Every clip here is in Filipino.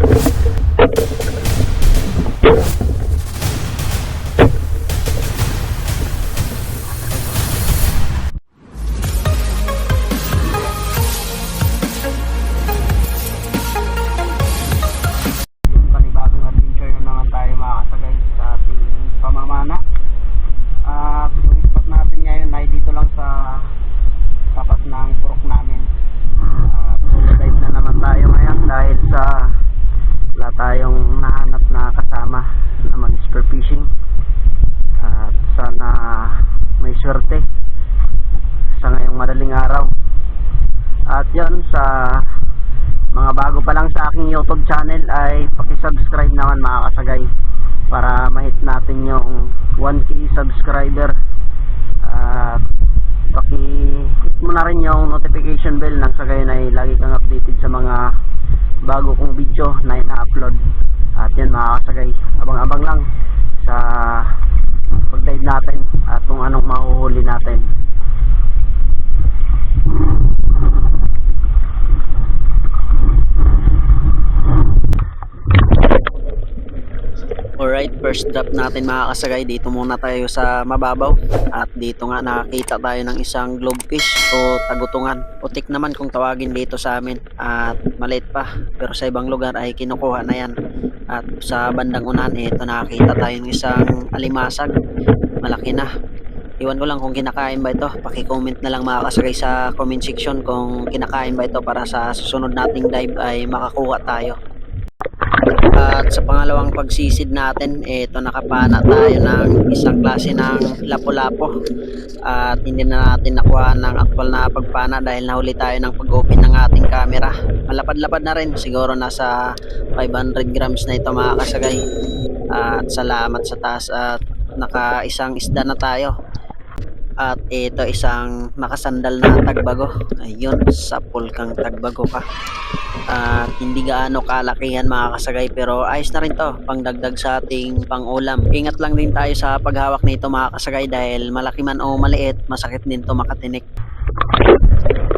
Panibagong adventure na naman tayo mga kasagay sa ating pamamana. Yung spot natin ngayon ay dito lang sa tapat ng purok namin. Solo dive na naman tayo ngayon dahil sa wala tayong nahanap na kasama na mag-spear fishing. At sana may swerte sa ngayong madaling araw. At yun, sa mga bago pa lang sa aking YouTube channel ay paki-subscribe naman mga kasagay para ma-hit natin yung 1K subscriber. At paki-hit mo na rin yung notification bell nang sa gayon ay lagi kang updated sa mga bago kong video na ina-upload. At yan mga kasagay, abang-abang lang sa pag-dive natin at kung anong mahuhuli natin. Alright, first drop natin mga kasagay. Dito muna tayo sa mababaw. At dito nga nakakita tayo ng isang globefish o tagutungan. Putik naman kung tawagin dito sa amin. At maliit pa. Pero sa ibang lugar ay kinukuha na yan. At sa bandang unahan, ito nakakita tayo ng isang alimasag. Malaki na. Iwan ko lang kung kinakain ba ito. Paki-comment na lang mga kasagay sa comment section kung kinakain ba ito para sa susunod nating dive ay makakuha tayo. At sa pangalawang pagsisid natin, ito nakapana tayo ng isang klase ng lapu-lapo. At hindi na natin nakuha ng actual na pagpana dahil nahuli tayo ng pag-open ng ating camera. Malapad-lapad na rin, siguro nasa 500 grams na ito mga kasagay. At salamat sa taas at naka-isang isda na tayo. At ito isang nakasandal na tagbago. Ayun, sapul kang tagbago ka. At hindi gaano kalakihan mga kasagay, pero ayos na rin to pangdagdag sa ating pangulam. Ingat lang din tayo sa paghawak nito mga kasagay dahil malaki man o maliit, masakit din to makatinik.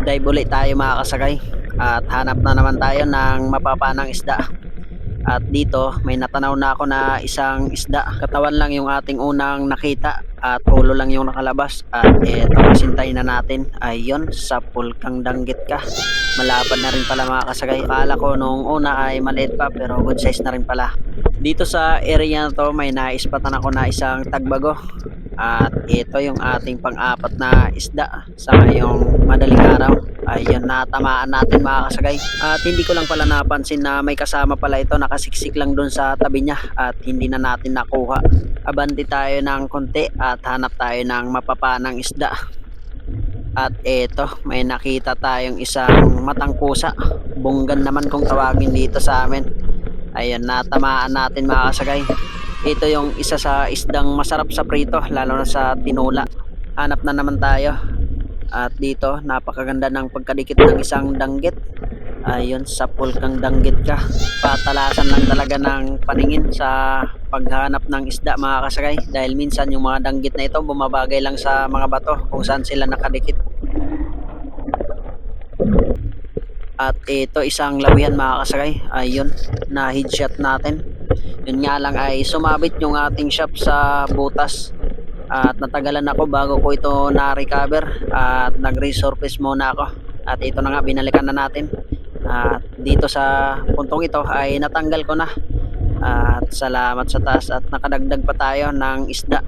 Dive ulit tayo mga kasagay at hanap na naman tayo ng mapapanang isda. At dito may natanaw na ako na isang isda. Katawan lang yung ating unang nakita at ulo lang yung nakalabas. At eto, kasintay na natin. Ayun, sapul kang danggit ka. Malapad na rin pala mga kasagay. Akala ko nung una ay maliit pa pero good size na rin pala. Dito sa area na to may naispatan ako na isang tagbago. At ito yung ating pang-apat na isda sa ngayong madaling araw. Ayun, natamaan natin mga kasagay. At hindi ko lang pala napansin na may kasama pala ito, nakasiksik lang dun sa tabi niya at hindi na natin nakuha. Abanti tayo ng konti at hanap tayo ng mapapanang isda. At ito, may nakita tayong isang matangkusa. Bunggan naman kung tawagin dito sa amin. Ayun, natamaan natin mga kasagay. Ito yung isa sa isdang masarap sa prito, lalo na sa tinula. Hanap na naman tayo. At dito, napakaganda ng pagkadikit ng isang danggit. Ayun, sapul kang danggit ka. Patalasan lang talaga ng paningin sa paghanap ng isda mga kasagay. Dahil minsan yung mga danggit na ito bumabagay lang sa mga bato kung saan sila nakadikit. At ito isang lawihan mga kasagay. Ayun, na headshot natin. Yun nga lang ay sumabit yung ating shop sa butas. At natagalan ako bago ko ito na-recover. At nag-resurface muna ako. At ito na nga, binalikan na natin. At dito sa puntong ito ay natanggal ko na. At salamat sa taas at nakadagdag pa tayo ng isda.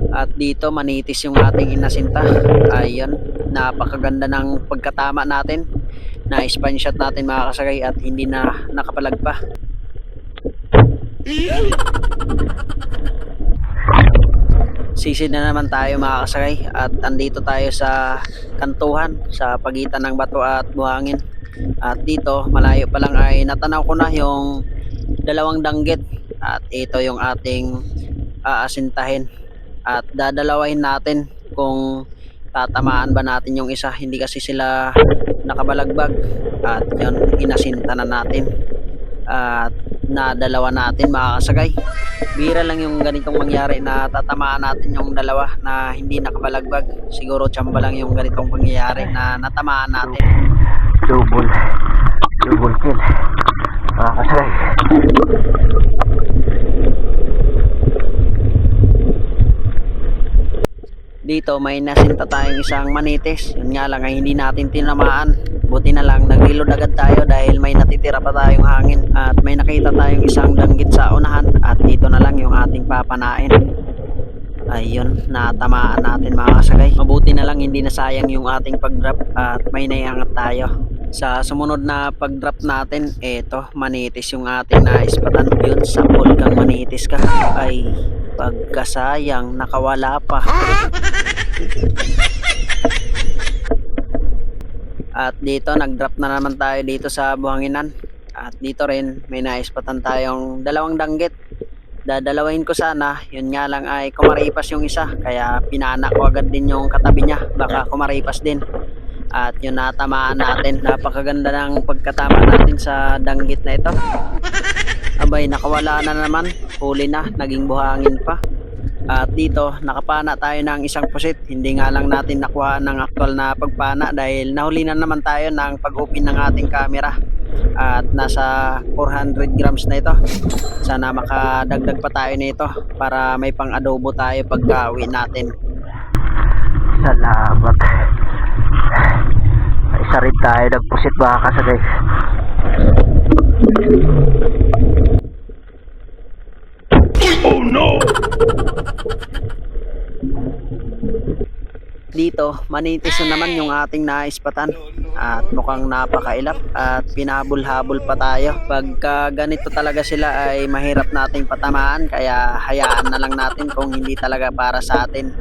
At dito manitis yung ating inasinta. Ayun, napakaganda ng pagkatama natin. Na-span shot natin mga kasagay at hindi na nakapalag pa. Sisid na naman tayo mga kasagay at andito tayo sa kantuhan sa pagitan ng bato at buhangin. At dito malayo pa lang ay natanaw ko na yung dalawang danggit at ito yung ating aasintahin at dadalawahin natin kung tatamaan ba natin yung isa. Hindi kasi sila nakabalagbag at yun, inasinta na natin at nadalawa natin mga kasagay. Bira lang yung ganitong mangyari na tatamaan natin yung dalawa na hindi nakabalagbag. Siguro tsamba lang yung ganitong pangyayari na natamaan natin. Double kill. mga kasagay. Dito may nasinta tayong isang manitis. Yun nga lang ay hindi natin tinamaan. Buti na lang nag-reload agad tayo dahil may natitira pa tayong hangin. At may nakita tayong isang danggit sa unahan. At dito na lang yung ating papanain. Ayun, natamaan natin mga kasagay. Mabuti na lang hindi nasayang yung ating pag-drop at may naiangat tayo. Sa sumunod na pag-drop natin, eto, manitis yung ating naispatan. Yun, sa pool kang manitis ka. Ay, pagkasayang, nakawala pa. At dito, nag-drop na naman tayo dito sa buhanginan. At dito rin, may naispatan tayong dalawang danggit. Dadalawahin ko sana, yun nga lang ay kumaripas yung isa. Kaya pinana ko agad din yung katabi niya, baka kumaripas din. At yun, natamaan natin. Napakaganda ng pagkatama natin sa danggit na ito. Abay, nakawala na naman. Huli na, naging buhangin pa. At dito, nakapana tayo ng isang pusit. Hindi nga lang natin nakuha ng actual na pagpana dahil nahuli na naman tayo ng pag-open ng ating camera. At nasa 400 grams na ito. Sana makadagdag pa tayo nito para may pang adobo tayo pagka-uwi natin. Salamat. Isa rin tayo nagpusit mga kasagay. Oh no! Dito, manitis na naman yung ating naispatan. At mukhang napakailap at pinabol-habol pa tayo. Pagka ganito talaga sila ay mahirap nating patamaan. Kaya hayaan na lang natin kung hindi talaga para sa atin.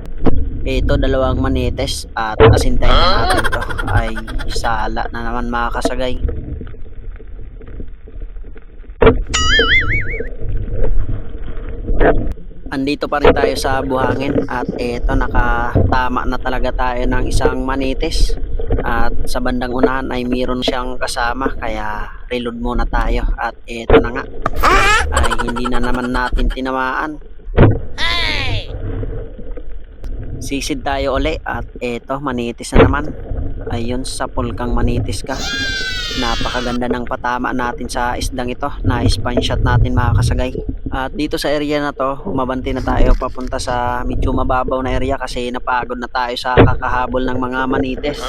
Ito, dalawang manitis at asintayin na natin to. Ay, sala na naman mga kasagay. Andito pa rin tayo sa buhangin at eto, nakatama na talaga tayo ng isang manitis. At sa bandang unahan ay mayroon siyang kasama kaya reload muna tayo. At eto na nga, ay hindi na naman natin tinamaan. Sisid tayo uli at eto, manitis na naman. Ayun, sa pulkang manitis ka. Napakaganda ng patama natin sa isdang ito. Na-spine shot natin mga kasagay. At dito sa area na to, umabanti na tayo papunta sa medyo mababaw na area kasi napagod na tayo sa kakahabol ng mga manitis.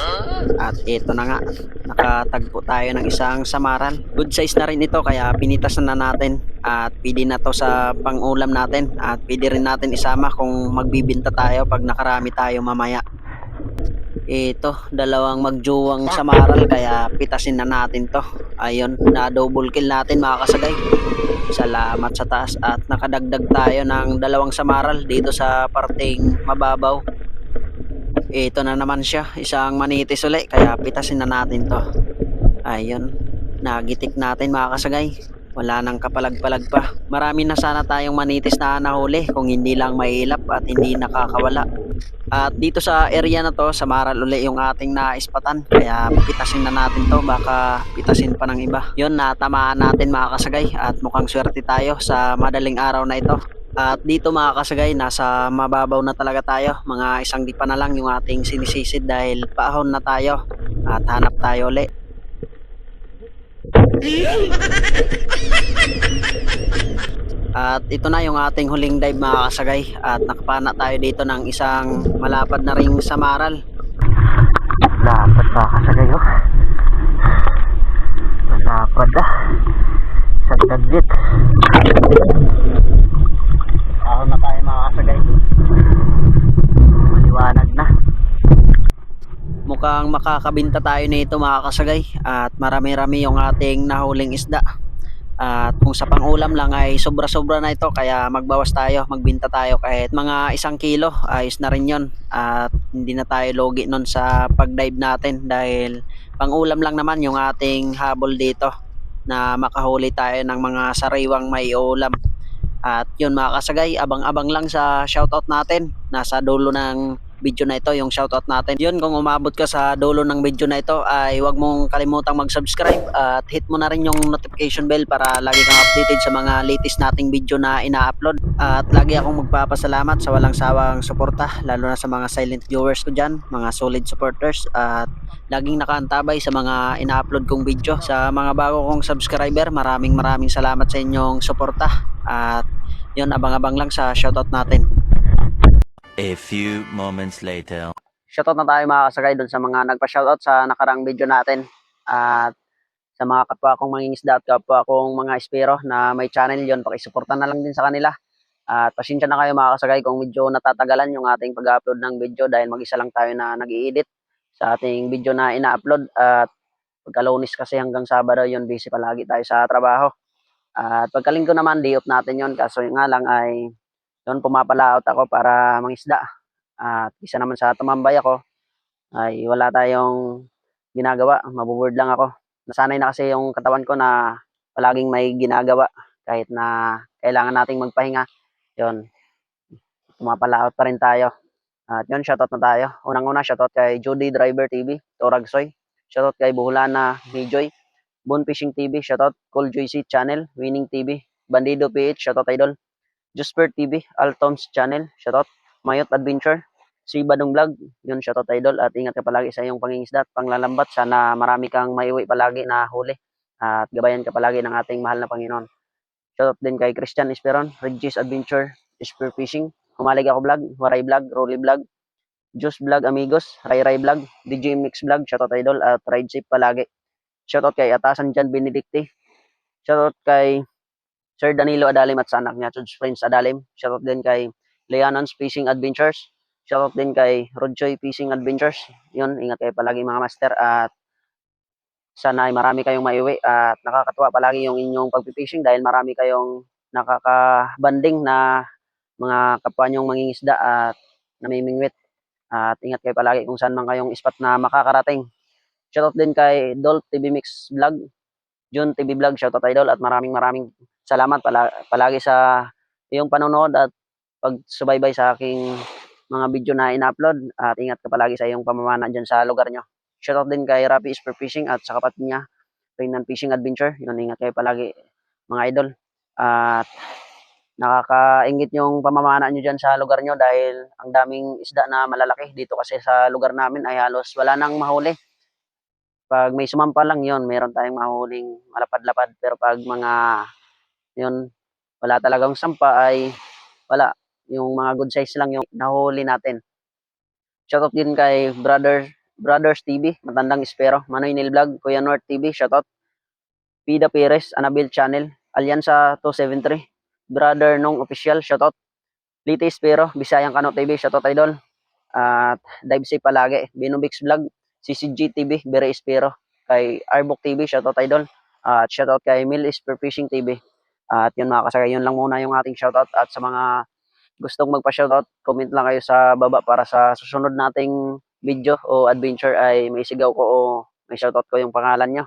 At ito na nga, nakatagpo tayo ng isang samaran. Good size na rin ito kaya pinitasan na natin. At pwede na to sa pang-ulam natin. At pwede rin natin isama kung magbibinta tayo pag nakarami tayo mamaya. Ito, dalawang magjuwang samaral kaya pitasin na natin to. Ayun, na double kill natin mga kasagay. Salamat sa taas at nakadagdag tayo ng dalawang samaral dito sa parteng mababaw. Ito na naman siya, isang manitis ulit kaya pitasin na natin to. Ayun, nagitik natin mga kasagay. Wala nang kapalag-palag pa. Marami na sana tayong manitis na nahuli kung hindi lang mailap at hindi nakakawala. At dito sa area na to, samaral uli yung ating naispatan. Kaya pitasin na natin to, baka pitasin pa ng iba. Yun, natamaan natin mga kasagay at mukhang swerte tayo sa madaling araw na ito. At dito mga kasagay, nasa mababaw na talaga tayo. Mga isang dipa na lang yung ating sinisisid dahil paahon na tayo. At hanap tayo uli. At ito na yung ating huling dive mga kasagay. At nakapana tayo dito ng isang malapad na ring samaral. Lapad mga kasagay oh. Malapad ah. Isang danggit. Ahon na tayo mga kasagay. Maliwanag na. Mukhang makakabinta tayo nito mga kasagay. At marami-rami yung ating nahuling isda. At kung sa pang-ulam lang ay sobra-sobra na ito kaya magbawas tayo, magbinta tayo kahit mga 1 kilo, ayos na rin yun. At hindi na tayo logi nun sa pag-dive natin dahil pang-ulam lang naman yung ating habol dito na makahuli tayo ng mga sariwang may ulam. At yun mga kasagay, abang-abang lang sa shoutout natin. Nasa dulo ng video na ito, yung shoutout natin. Yun, kung umabot ka sa dulo ng video na ito ay huwag mong kalimutang mag-subscribe at hit mo na rin yung notification bell para lagi kang updated sa mga latest nating video na ina-upload. At lagi akong magpapasalamat sa walang sawang suporta, lalo na sa mga silent viewers ko dyan, mga solid supporters, at laging nakaantabay sa mga ina-upload kong video. Sa mga bago kong subscriber, maraming salamat sa inyong suporta. At yun, abang-abang lang sa shoutout natin. A few moments later. Shoutout na tayo mga kasagay dun sa mga nagpa-shoutout sa nakarang video natin. At sa mga kapwa kong mangingisda at kapwa kong mga espero na may channel yon, pakisuporta na lang din sa kanila. At pasensya na kayo mga kasagay kung medyo natatagalan yung ating pag-upload ng video dahil mag-isa lang tayo na nag-i-edit sa ating video na ina-upload. At pagka-Lunes kasi hanggang Sabado yun, busy palagi tayo sa trabaho. At pagka-Linggo naman, day off natin yon, kaso nga lang ay yun, pumapalaot ako para mangisda. At isa naman sa tumambay ako ay wala tayong ginagawa, maboboard lang ako. Nasanay na kasi yung katawan ko na palaging may ginagawa kahit na kailangan nating magpahinga. Yun, pumapalaot pa rin tayo. At yun, shoutout na tayo. Unang-una, shoutout kay Judy Driver TV, Toragsoy. Shoutout kay Buhulana Mijoy, Boon Fishing TV, shoutout. Cool Joyce Channel, Winning TV, Bandido PH, shoutout idol. Jusper TV, Altoms Channel, shoutout. Mayot Adventure, si Badong Vlog, yun, shoutout idol. At ingat ka palagi sa iyong pangingisda at panglalambat. Sana marami kang maiuwi palagi na huli. At gabayan ka palagi ng ating mahal na Panginoon. Shoutout din kay Christian Esperon, Regis Adventure, Spear Fishing, Humalig Ako Vlog, Waray Vlog, Rolly Vlog, Juice Vlog Amigos, Ray Ray Vlog, DJ Mix Vlog, shoutout idol. At ride safe palagi. Shoutout kay Atasan Jan Benedicte. Shoutout kay Sir Danilo Adalim at sa anak niya, Chuds Friends Adalim. Shoutout din kay Leonons Fishing Adventures. Shoutout din kay Rodjoy Fishing Adventures. Yun, ingat kayo palagi mga master at sana ay marami kayong maiuwi at nakakatuwa palagi yung inyong pagpipishing dahil marami kayong nakakabanding na mga kapwa nyong mangingisda at namimingwit. At ingat kayo palagi kung saan man kayong spot na makakarating. Shoutout din kay Dolph TV Mix Vlog, Jun TV Vlog, shoutout idol at maraming salamat palagi sa iyong panonood at pagsubaybay sa aking mga video na ina-upload at ingat ka palagi sa iyong pamamana dyan sa lugar nyo. Shoutout din kay Rapi Spear Fishing at sa kapatid niya, Rainan Fishing Adventure. Yun, ingat kayo palagi mga idol. At nakakaingit yung pamamana nyo dyan sa lugar nyo dahil ang daming isda na malalaki. Dito kasi sa lugar namin ay halos wala nang mahuli. Pag may sumampa lang yon, meron tayong mahuling malapad-lapad. Pero pag mga yun, wala talagang sampa ay wala. Yung mga good size lang yung nahuli natin. Shoutout din kay Brothers TV, Matandang Espero, Manoy Nil Vlog, Kuya North TV, shoutout. Pida Perez, Annabelle Channel, Alyansa 273, Brother Nong Official, shoutout. Liti Espero, Bisayang Kano TV, shoutout idol. At dive safe palagi. Binubix Vlog, CCG TV, Bere Espero, kay Arbok TV, shoutout idol. At shoutout kay Mil Spear Fishing TV. At yun mga kasagay, yun lang muna yung ating shoutout. At sa mga gustong magpa-shoutout, comment lang kayo sa baba para sa susunod nating video o adventure ay may sigaw ko o may shoutout ko yung pangalan nyo.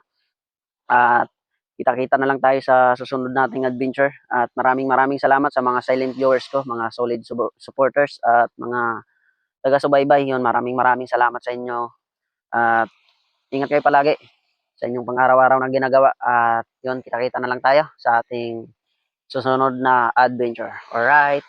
At kita-kita na lang tayo sa susunod nating adventure. At maraming salamat sa mga silent viewers ko, mga solid supporters at mga taga-subaybay. Yun, maraming salamat sa inyo. At ingat kayo palagi sa inyong pang-araw-araw na ginagawa. At yun, kita-kita na lang tayo sa ating susunod na adventure. Alright.